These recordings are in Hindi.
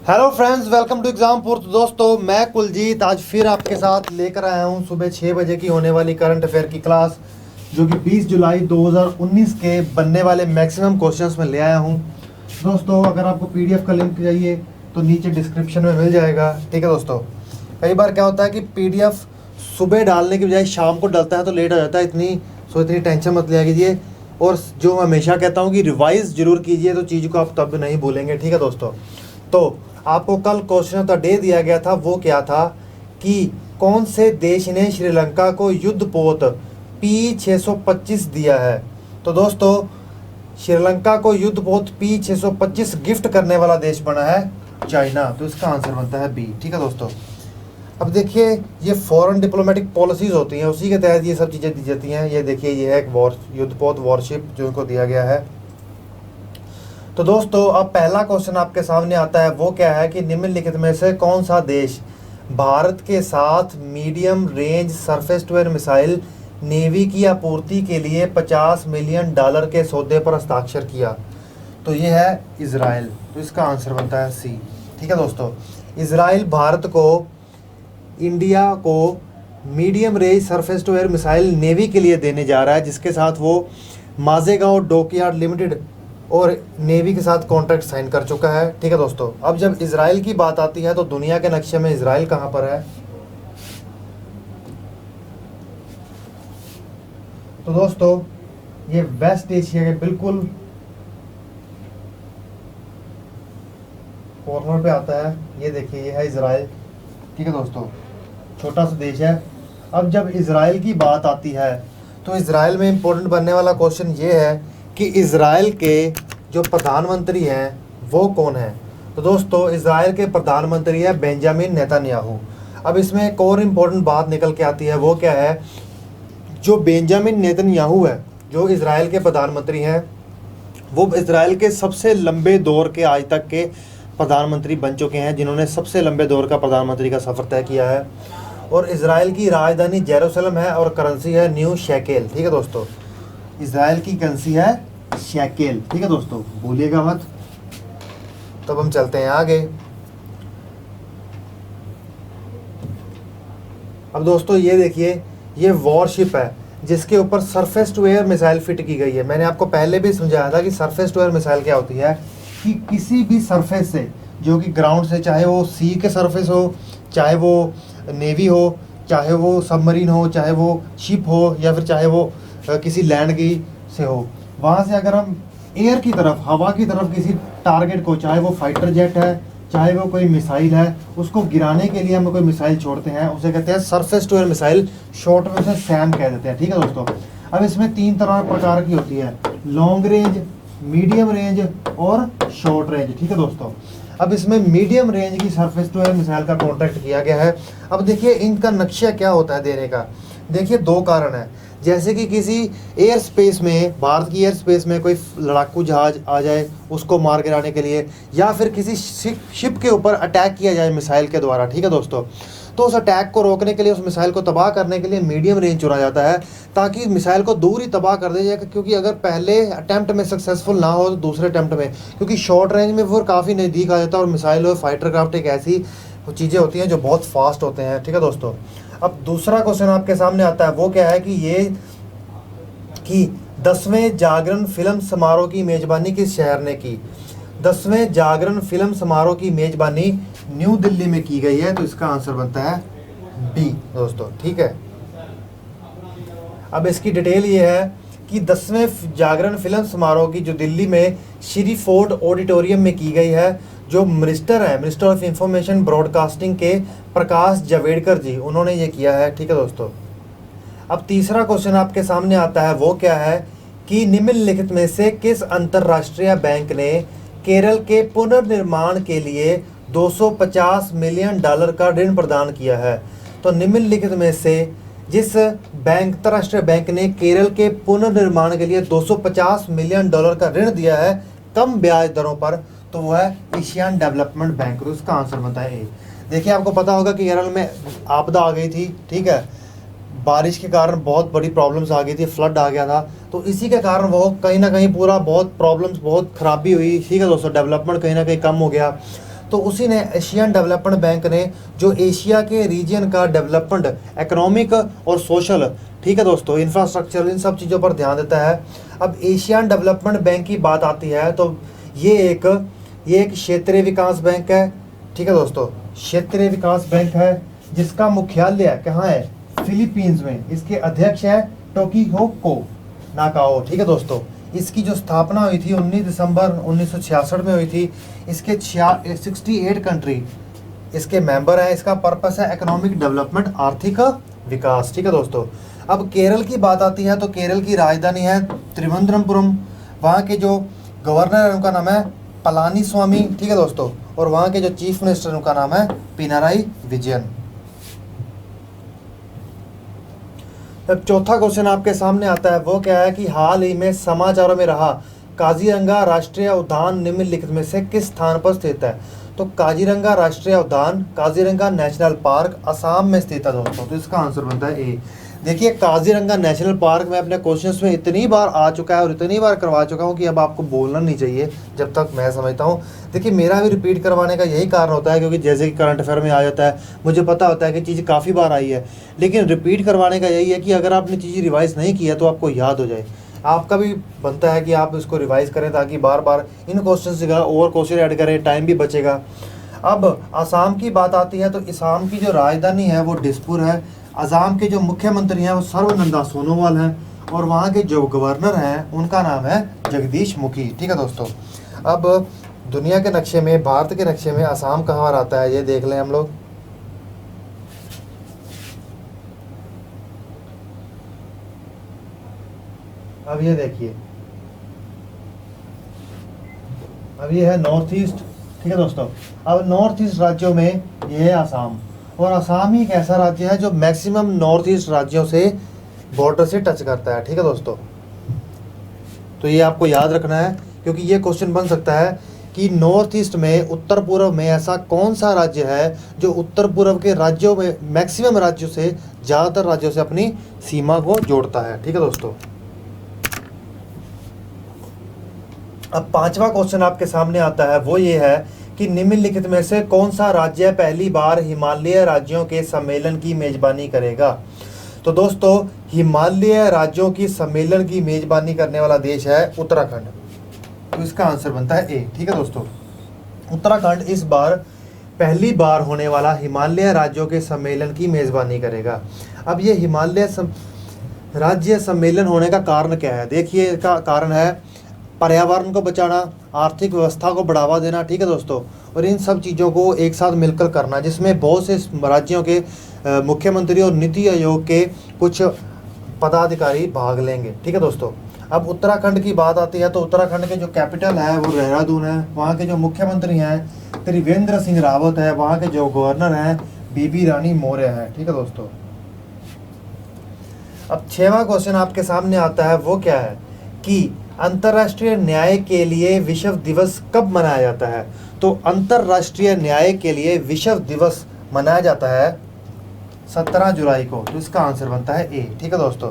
Hello friends, welcome to Exampur. तो दोस्तों, मैं कुलजीत आज फिर आपके साथ लेकर आया हूं सुबह 6 बजे की होने वाली करंट अफेयर की क्लास, जो कि 20 जुलाई 2019 के बनने वाले मैक्सिमम क्वेश्चंस में ले आया हूं। दोस्तों, अगर आपको पीडीएफ का लिंक चाहिए तो नीचे डिस्क्रिप्शन में मिल जाएगा। ठीक है दोस्तों, कई बार क्या होता है कि पीडीएफ सुबह डालने की बजाय शाम को डलता है तो लेट हो जाता है। इतनी टेंशन मत लिया कीजिए। और जो हमेशा कहता हूँ कि रिवाइज जरूर कीजिए, तो चीज़ को आप तब नहीं भूलेंगे। ठीक है दोस्तों, तो आपको कल क्वेश्चन ऑफ द डे दिया गया था, वो क्या था कि कौन से देश ने श्रीलंका को युद्धपोत P625 दिया है। तो दोस्तों, श्रीलंका को युद्धपोत P625 गिफ्ट करने वाला देश बना है चाइना। तो इसका आंसर बनता है बी। ठीक है दोस्तों, अब देखिए, ये फॉरेन डिप्लोमेटिक पॉलिसीज होती हैं, उसी के तहत ये सब चीज़ें दी जाती हैं। ये देखिए, ये है एक युद्धपोत वॉरशिप जो इनको दिया गया है। तो दोस्तों, अब पहला क्वेश्चन आपके सामने आता है, वो क्या है कि निम्नलिखित में से कौन सा देश भारत के साथ medium range surface to air missile navy की आपूर्ति के लिए $50 मिलियन के सौदे पर हस्ताक्षर किया। तो ये है इजराइल। तो इसका आंसर बनता है सी। ठीक है दोस्तों, इजराइल भारत को इंडिया को medium range surface to air missile navy के लिए देने जा रहा है, जिसके साथ वो माजेगांव डॉकयार्ड लिमिटेड और नेवी के साथ कॉन्ट्रैक्ट साइन कर चुका है। ठीक है दोस्तों, अब जब इजराइल की बात आती है तो दुनिया के नक्शे में इजराइल कहाँ पर है। तो दोस्तों, ये वेस्ट एशिया के बिल्कुल कॉर्नर पे आता है। ये देखिए, ये है इजराइल। ठीक है दोस्तों, छोटा सा देश है। अब जब इजराइल की बात आती है तो इजराइल में इंपॉर्टेंट बनने वाला क्वेश्चन ये है कि इजराइल के जो प्रधानमंत्री हैं वो कौन है। तो दोस्तों, इजराइल के प्रधानमंत्री है बेंजामिन नेतन्याहू। अब इसमें एक और इम्पोर्टेंट बात निकल के आती है, वो क्या है, जो बेंजामिन नेतन्याहू है, जो इजराइल के प्रधानमंत्री हैं, वो इजराइल के सबसे लंबे दौर के आज तक के प्रधानमंत्री बन चुके हैं, जिन्होंने सबसे लंबे दौर का प्रधानमंत्री का सफ़र तय किया है। और इजराइल की राजधानी जेरूसलम है और करेंसी है न्यू शेकेल। ठीक है दोस्तों, इजराइल की करेंसी है शेकेल। ठीक है दोस्तों, भूलिएगा मत। तब हम चलते हैं आगे। अब दोस्तों, ये देखिए, ये वॉरशिप है जिसके ऊपर surface to air missile fit की गई है। मैंने आपको पहले भी समझाया था कि सरफेस टू एयर मिसाइल क्या होती है, कि किसी भी सरफेस से, जो कि ग्राउंड से, चाहे वो सी के सरफेस हो, चाहे वो नेवी हो, चाहे वो सबमरीन हो, चाहे वो शिप हो, या फिर चाहे वो किसी लैंड की से हो, वहाँ से अगर हम एयर की तरफ, हवा की तरफ किसी टारगेट को, चाहे वो फाइटर जेट है, चाहे वो कोई मिसाइल है, उसको गिराने के लिए हम कोई मिसाइल छोड़ते हैं, उसे कहते हैं surface to air missile. Short में उसे सैम कह देते हैं। ठीक है दोस्तों, अब इसमें 3 प्रकार की होती है, लॉन्ग रेंज, मीडियम रेंज और शॉर्ट रेंज। ठीक है दोस्तों, अब इसमें मीडियम रेंज की सरफेस टू एयर मिसाइल का कॉन्ट्रैक्ट किया गया है। अब देखिए, इनका नक्शा क्या होता है देने का। देखिए, 2 कारण है। जैसे कि किसी एयर स्पेस में, भारत की एयर स्पेस में कोई लड़ाकू जहाज आ जाए उसको मार गिराने के लिए, या फिर किसी शिप के ऊपर अटैक किया जाए मिसाइल के द्वारा। ठीक है दोस्तों, तो उस अटैक को रोकने के लिए, उस मिसाइल को तबाह करने के लिए मीडियम रेंज चुना जाता है, ताकि मिसाइल को दूर ही तबाह कर दिया जाए। क्योंकि अगर पहले अटैम्प्ट में सक्सेसफुल ना हो तो दूसरे अटैम्प्ट में, क्योंकि शॉर्ट रेंज में वो काफ़ी नज़दीक आ जाता है। और मिसाइल और फाइटर क्राफ्ट एक ऐसी चीज़ें होती हैं जो बहुत फास्ट होते हैं। ठीक है दोस्तों, अब दूसरा क्वेश्चन आपके सामने आता है, वो क्या है कि ये कि 10वें जागरण फिल्म समारोह की मेजबानी किस शहर ने की। 10वें जागरण फिल्म समारोह की मेजबानी न्यू दिल्ली में की गई है। तो इसका आंसर बनता है बी दोस्तों। ठीक है, अब इसकी डिटेल ये है कि 10वें जागरण फिल्म समारोह की जो दिल्ली में श्री फोर्ड ऑडिटोरियम में की गई है, जो मिनिस्टर ऑफ इंफॉर्मेशन ब्रॉडकास्टिंग के प्रकाश जावड़ेकर जी, उन्होंने ये किया है। ठीक है दोस्तों, अब तीसरा क्वेश्चन आपके सामने आता है, वो क्या है कि निम्नलिखित में से किस अंतर्राष्ट्रीय बैंक ने केरल के पुनर्निर्माण के लिए $250 मिलियन का ऋण प्रदान किया है। तो निम्नलिखित में से जिस अंतर्राष्ट्रीय बैंक ने केरल के पुनर्निर्माण के लिए $250 मिलियन का ऋण दिया है कम ब्याज दरों पर, तो वो है एशियन डेवलपमेंट बैंक। तो इसका आंसर बनता है ए। देखिए, आपको पता होगा कि केरल में आपदा आ गई थी। ठीक है, बारिश के कारण बहुत बड़ी प्रॉब्लम्स आ गई थी, फ्लड आ गया था। तो इसी के कारण वो कहीं ना कहीं पूरा बहुत प्रॉब्लम्स, बहुत खराबी हुई। ठीक है दोस्तों, डेवलपमेंट कहीं ना कहीं कम हो गया। तो उसी ने एशियन डेवलपमेंट बैंक ने जो एशिया के रीजन का डेवलपमेंट, इकोनॉमिक और सोशल, ठीक है दोस्तों, इंफ्रास्ट्रक्चर, इन सब चीज़ों पर ध्यान देता है। अब एशियन डेवलपमेंट बैंक की बात आती है तो ये एक क्षेत्रीय विकास बैंक है, ठीक है दोस्तों, क्षेत्रीय विकास बैंक है जिसका मुख्यालय कहाँ है, फिलीपींस में। इसके अध्यक्ष है टोकिहोको नाकाओ, ठीक है दोस्तों। इसकी जो स्थापना हुई थी 19 दिसंबर 1966 में हुई थी। इसके 68 कंट्री इसके मेंबर हैं। इसका पर्पस है इकोनॉमिक डेवलपमेंट, आर्थिक विकास, ठीक है दोस्तों। अब केरल की बात आती है तो केरल की राजधानी है त्रिवेंद्रपुरम। वहाँ के जो गवर्नर है उनका नाम है पलानी स्वामी, ठीक है दोस्तों, और वहाँ के जो चीफ मिनिस्टर उनका नाम है पिनाराई विजयन। अब चौथा क्वेश्चन आपके सामने आता है वो क्या है कि हाल ही में समाचारों में रहा काजीरंगा राष्ट्रीय उद्यान निम्नलिखित में से किस स्थान पर स्थित है। तो काजीरंगा राष्ट्रीय उद्यान, काजीरंगा नेशनल पार्क असम में स्थित है दोस्तों। तो इसका आंसर बनता है ए। देखिए काजीरंगा नेशनल पार्क में अपने क्वेश्चंस में इतनी बार आ चुका है और इतनी बार करवा चुका हूँ कि अब आपको बोलना नहीं चाहिए जब तक मैं समझता हूँ। देखिए मेरा भी रिपीट करवाने का यही कारण होता है क्योंकि जैसे कि करंट अफेयर में आ जाता है, मुझे पता होता है कि चीज़ काफ़ी बार आई है, लेकिन रिपीट करवाने का यही है कि अगर आपने चीज़ रिवाइज़ नहीं किया तो आपको याद हो जाए। आपका भी बनता है कि आप इसको रिवाइज़ करें ताकि बार बार इन क्वेश्चन से और क्वेश्चन ऐड करें, टाइम भी बचेगा। अब असम की बात आती है तो असम की जो राजधानी है वो दिसपुर है। असम के जो मुख्यमंत्री हैं वो सर्बानंद सोनोवाल हैं और वहाँ के जो गवर्नर हैं उनका नाम है जगदीश मुखी, ठीक है दोस्तों। अब दुनिया के नक्शे में, भारत के नक्शे में असम कहाँ आता है ये देख लें हम लोग। अब ये देखिए, अब ये है नॉर्थ ईस्ट, ठीक है दोस्तों। अब नॉर्थ ईस्ट राज्यों में ये है असम, और असम ही एक ऐसा राज्य है जो मैक्सिमम नॉर्थ ईस्ट राज्यों से बॉर्डर से टच करता है, ठीक है दोस्तों। तो ये आपको याद रखना है क्योंकि ये क्वेश्चन बन सकता है कि नॉर्थ ईस्ट में, उत्तर पूर्व में ऐसा कौन सा राज्य है जो उत्तर पूर्व के राज्यों में, मैक्सिमम राज्यों से, ज़्यादातर राज्यों से अपनी सीमा को जोड़ता है, ठीक है दोस्तों। अब पांचवा क्वेश्चन आपके सामने आता है वो ये है कि निम्नलिखित में से कौन सा राज्य पहली बार हिमालय राज्यों के सम्मेलन की मेजबानी करेगा। तो दोस्तों हिमालय राज्यों की सम्मेलन की मेजबानी करने वाला देश है उत्तराखंड। तो इसका आंसर बनता है ए, ठीक है दोस्तों। उत्तराखंड इस बार पहली बार होने वाला हिमालय राज्यों के सम्मेलन की मेजबानी करेगा। अब ये हिमालय राज्य सम्मेलन होने का कारण क्या है। देखिए इसका कारण है पर्यावरण को बचाना, आर्थिक व्यवस्था को बढ़ावा देना, ठीक है दोस्तों, और इन सब चीज़ों को एक साथ मिलकर करना, जिसमें बहुत से राज्यों के मुख्यमंत्री और नीति आयोग के कुछ पदाधिकारी भाग लेंगे, ठीक है दोस्तों। अब उत्तराखंड की बात आती है तो उत्तराखंड के जो कैपिटल है वो देहरादून है। वहाँ के जो मुख्यमंत्री हैं त्रिवेंद्र सिंह रावत है। वहाँ के जो गवर्नर हैं बीबी रानी मौर्य है, ठीक है दोस्तों। अब छठवां क्वेश्चन आपके सामने आता है वो क्या है कि अंतर्राष्ट्रीय न्याय के लिए विश्व दिवस कब मनाया जाता है। तो अंतर्राष्ट्रीय न्याय के लिए विश्व दिवस मनाया जाता है 17 जुलाई को। तो इसका आंसर बनता है ए, ठीक है दोस्तों।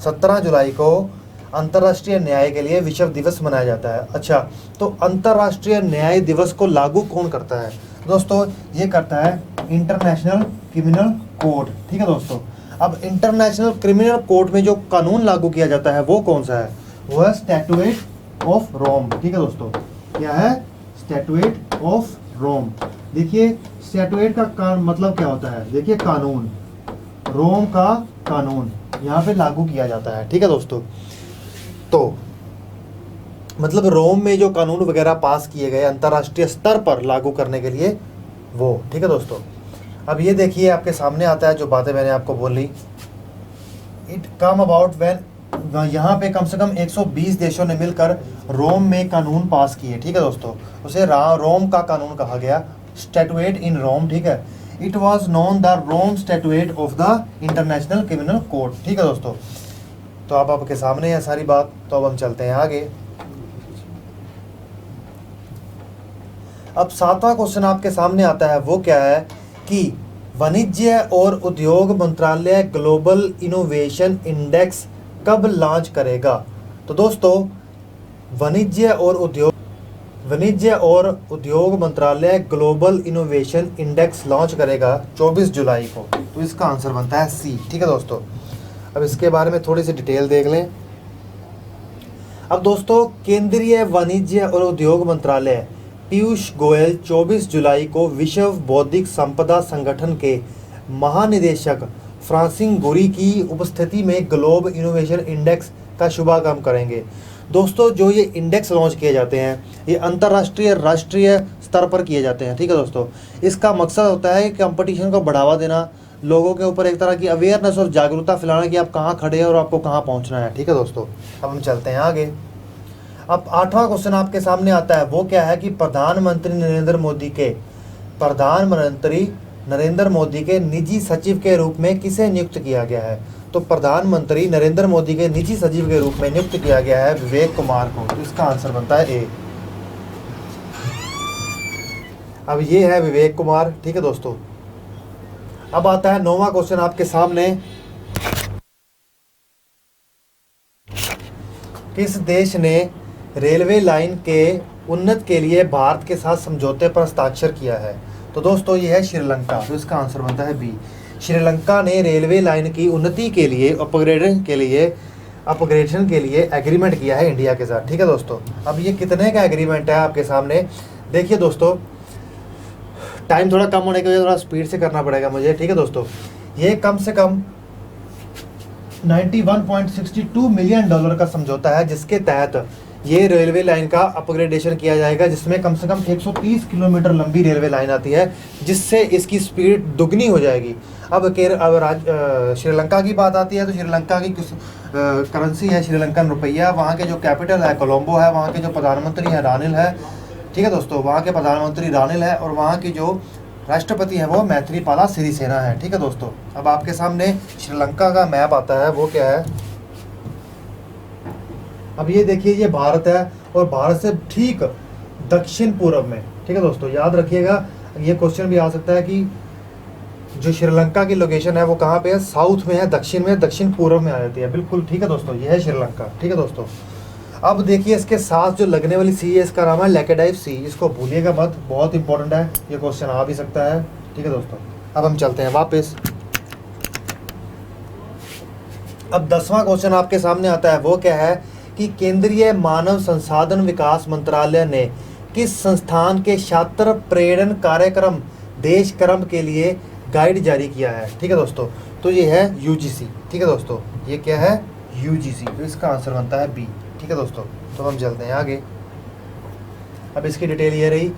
17 जुलाई को अंतर्राष्ट्रीय न्याय के लिए विश्व दिवस मनाया जाता है। अच्छा, तो अंतर्राष्ट्रीय न्याय दिवस को लागू कौन करता है दोस्तों। ये करता है इंटरनेशनल क्रिमिनल कोर्ट, ठीक है दोस्तों। अब इंटरनेशनल क्रिमिनल कोर्ट में जो कानून लागू किया जाता है वो कौन सा है, वो है स्टैट्यूट ऑफ रोम, ठीक है दोस्तों। क्या है, स्टैट्यूट ऑफ रोम। देखिए स्टैट्यूट का मतलब क्या होता है, देखिए कानून, रोम का कानून यहाँ पे लागू किया जाता है, ठीक है दोस्तों। तो मतलब रोम में जो कानून वगैरह पास किए गए अंतर्राष्ट्रीय स्तर पर लागू करने के लिए वो, ठीक है दोस्तों। अब ये देखिए आपके सामने आता है जो बातें मैंने आपको बोली, इट कम अबाउट व्हेन, यहाँ पे कम से कम 120 देशों ने मिलकर रोम में कानून पास किए, ठीक है दोस्तों। उसे रोम का कानून कहा गया, स्टैट्यूट इन रोम, ठीक है। It was known the Rome statute of the International Criminal Court, ठीक है दोस्तों। तो आप आपके सामने है सारी बात। तो अब हम चलते हैं आगे। अब 7वां क्वेश्चन आपके सामने आता है वो क्या है कि वाणिज्य और उद्योग मंत्रालय ग्लोबल इनोवेशन इंडेक्स कब लॉन्च करेगा। तो दोस्तों वाणिज्य और वाणिज्य और उद्योग मंत्रालय ग्लोबल इनोवेशन इंडेक्स लॉन्च करेगा 24 जुलाई को। तो इसका आंसर बनता है सी। ठीक है दोस्तों, अब इसके बारे में थोड़ी सी डिटेल देख लें। अब दोस्तों, केंद्रीय वाणिज्य और उद्योग मंत्रालय पीयूष गोयल 24 जुलाई को विश्व बौद्धिक संपदा संगठन के महानिदेशक फ्रांसिस गोरी की उपस्थिति में ग्लोब इनोवेशन इंडेक्स का शुभारंभ करेंगे। दोस्तों, जो ये इंडेक्स लॉन्च किए जाते हैं ये अंतर्राष्ट्रीय राष्ट्रीय स्तर पर किए जाते हैं। ठीक है दोस्तों, इसका मकसद होता है कि कंपटीशन को बढ़ावा देना, लोगों के ऊपर एक तरह की अवेयरनेस और जागरूकता फैलाना कि आप कहाँ खड़े हैं और आपको कहाँ पहुँचना है। ठीक है दोस्तों, अब हम चलते हैं आगे। अब 8वां क्वेश्चन आपके सामने आता है, वो क्या है कि प्रधानमंत्री नरेंद्र मोदी के निजी सचिव के रूप में किसे नियुक्त किया गया है। तो प्रधानमंत्री नरेंद्र मोदी के निजी सचिव के रूप में नियुक्त किया गया है विवेक कुमार को। तो इसका आंसर बनता है ए। अब ये है विवेक कुमार। ठीक है दोस्तों, अब आता है 9वां क्वेश्चन आपके सामने। किस देश ने रेलवे लाइन के उन्नत के लिए भारत के साथ समझौते पर हस्ताक्षर किया है। तो दोस्तों, ये है श्रीलंका। तो इसका आंसर बनता है बी। श्रीलंका ने रेलवे लाइन की उन्नति के लिए अपग्रेडेशन के लिए एग्रीमेंट किया है इंडिया के साथ। ठीक है दोस्तों, अब ये कितने का एग्रीमेंट है आपके सामने देखिए दोस्तों। टाइम थोड़ा कम होने की वजह थोड़ा स्पीड से करना पड़ेगा मुझे। ठीक है दोस्तों, ये कम से कम 91.62 मिलियन डॉलर का समझौता है, जिसके तहत ये रेलवे लाइन का अपग्रेडेशन किया जाएगा, जिसमें कम से कम 130 किलोमीटर लंबी रेलवे लाइन आती है, जिससे इसकी स्पीड दुगनी हो जाएगी। अब श्रीलंका की बात आती है तो श्रीलंका की करेंसी है श्रीलंकन रुपया, वहाँ के जो कैपिटल है कोलंबो है, वहाँ के जो प्रधानमंत्री है रानिल है। ठीक है दोस्तों, वहाँ के प्रधानमंत्री रानिल है और वहाँ की जो राष्ट्रपति है वो मैत्रीपाला सिरिसेना है। ठीक है दोस्तों, अब आपके सामने श्रीलंका का मैप आता है, वो क्या है। अब ये देखिए, ये भारत है और भारत से ठीक दक्षिण पूर्व में। ठीक है दोस्तों, याद रखिएगा, ये क्वेश्चन भी आ सकता है कि जो श्रीलंका की लोकेशन है वो कहाँ पे है, साउथ में है, दक्षिण में, दक्षिण पूर्व में आ जाती है। बिल्कुल ठीक है दोस्तों, ये है श्रीलंका। ठीक है दोस्तों, अब देखिए इसके साथ जो लगने वाली सी है इसका नाम है लैकेडाइव सी। इसको भूलिएगा मत, बहुत इंपॉर्टेंट है, ये क्वेश्चन आ भी सकता है। ठीक है दोस्तों, अब हम चलते हैं वापस। अब 10वां क्वेश्चन आपके सामने आता है, वो क्या है कि केंद्रीय मानव संसाधन विकास मंत्रालय ने किस संस्थान के छात्र प्रेरण कार्यक्रम देश क्रम के लिए गाइड जारी किया है। ठीक है दोस्तों, तो ये है यूजीसी। ठीक है दोस्तों, ये क्या है यूजीसी। तो इसका आंसर बनता है बी। ठीक है दोस्तों, तो हम चलते हैं आगे। अब इसकी डिटेल ये रही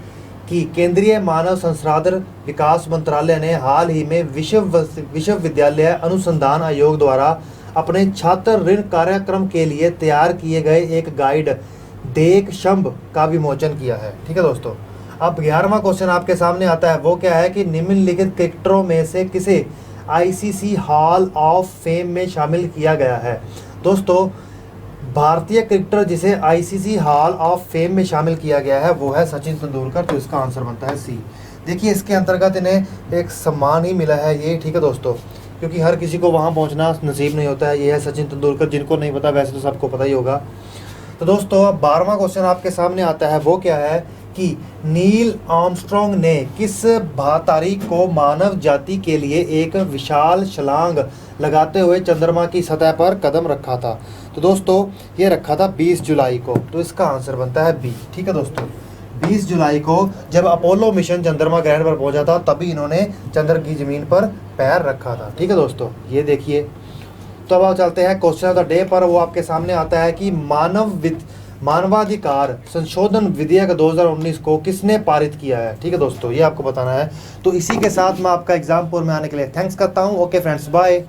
कि केंद्रीय मानव संसाधन विकास मंत्रालय ने हाल ही में विश्वविद्यालय अनुसंधान आयोग द्वारा अपने छात्र ऋण कार्यक्रम के लिए तैयार किए गए एक गाइड देख शंभ का विमोचन किया है। ठीक है दोस्तों, अब 11वां क्वेश्चन आपके सामने आता है, वो क्या है कि निम्नलिखित क्रिकेटरों में से किसे आईसीसी हॉल ऑफ फेम में शामिल किया गया है। दोस्तों, भारतीय क्रिकेटर जिसे आईसीसी हॉल ऑफ फेम में शामिल किया गया है वो है सचिन तेंदुलकर। तो इसका आंसर बनता है सी। देखिए, इसके अंतर्गत इन्हें एक सम्मान ही मिला है ये। ठीक है दोस्तों, क्योंकि हर किसी को वहाँ पहुँचना नसीब नहीं होता है। ये है सचिन तेंदुलकर, जिनको नहीं पता वैसे तो सबको पता ही होगा। तो दोस्तों, अब 12वां क्वेश्चन आपके सामने आता है, वो क्या है कि नील आर्मस्ट्रॉन्ग ने किस तारीख को मानव जाति के लिए एक विशाल छलांग लगाते हुए चंद्रमा की सतह पर कदम रखा था। तो दोस्तों, ये रखा था 20 जुलाई को। तो इसका आंसर बनता है बी। ठीक है दोस्तों, 20 जुलाई को जब अपोलो मिशन चंद्रमा ग्रहण पर पहुंचा था तभी इन्होंने चंद्र की ज़मीन पर पैर रखा था। ठीक है दोस्तों, ये देखिए। तो अब चलते हैं क्वेश्चन ऑफ द डे पर। वो आपके सामने आता है कि मानवाधिकार संशोधन विधेयक 2019 को किसने पारित किया है। ठीक है दोस्तों, ये आपको बताना है। तो इसी के साथ मैं आपका एग्जाम में आने के लिए थैंक्स करता हूँ। Okay friends, bye.